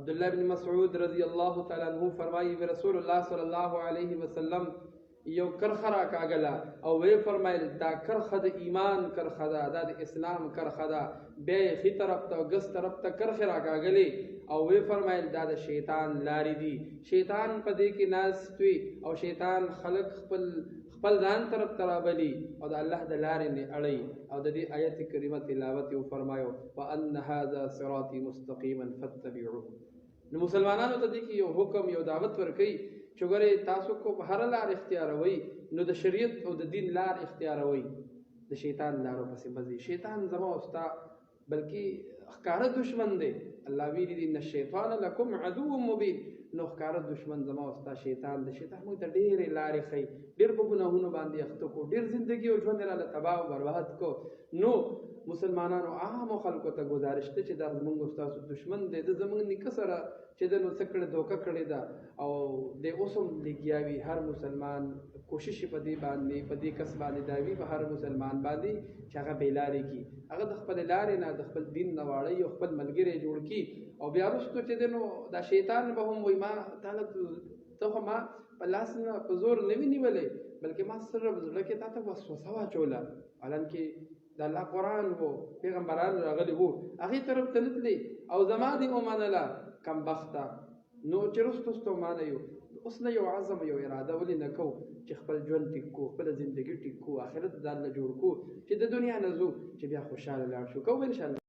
عبداللہ بن مسعود رضی اللہ تعالیٰ عنہ فرمائی و رسول اللہ صلی اللہ علیہ وسلم یو کرخه را کاغله او وی فرمایل دا کرخه د ایمان کرخه ده، دا د اسلام کرخه ده. بیا یې ښي طرف ته ګس طرف ته کرخې را کاږلې او وی فرمایل دا د شیطان لارې دي. شیطان په دې کې ناست وي او شیطان خلق خپل ځان طرف ته رابلي او د الله د لارې نه اړوي. او د دې آیت کریمه تلاوت یې وفرمایو وان هذا صراطي مستقیما فاتبعوه. نو مسلمانانو ته دې کې یو حکم یو دعوت ورکوي چې ګورئ تاسو کو په هره لار اختیاروئ نو د شریعت او د دین لار اختیاروئ، د شیطان لارو پسې مه ځئ. شیطان زما او ستا بلکې ښکاره دشمن دی. الله ویلي دي ان الشیطان لکم عدو مبین. نو ښکاره دشمن زما او ستا شیطان دی. شیطان موږ ته ډېرې لارې ښیي، ډېر په ګناهونو باندې اخته کو، ډېر زندګي او ژوند یې راله تباه او برباد کو. نو مسلمانانو عامو خلکو ته ګزارش ده چې دا زموږ او ستاسو دشمن دی. د زموږ نیکه سره چې ده نو څه کړې دوکه کړې ده او دی اوس هم لګیا وي. هر مسلمان کوشش یې په دې باندې په دې کس باندې دا وي په هر مسلمان باندې چې هغه بې لارې کړي، هغه د خپلې لارې نه د خپل دین نه واړوي او خپل ملګری جوړ کړي. او بیا وروستو چې دی نو دا شیطان به هم وایي ما تعالی ته خو ما په لاس نه په زور نه وي نیولې، بلکې ما صرف زړه کې تا ته وسوسه واچوله. حالانکې د الله قرآن و پیغمبران راغلي وو هغې طرف ته نه تلې او زما دې ومنله کم بخته. نو چې رستو مانه یو اوس نه یو عزم یو اراده ولې نه کوو چې خپل ژوند ټیک کړو، خپله زندګي ټیک کړو، آخرت ځان له جوړ کړو چې د دنیا نه ځو چې بیا خوشحاله لاړ شو. کوو انشاءالله.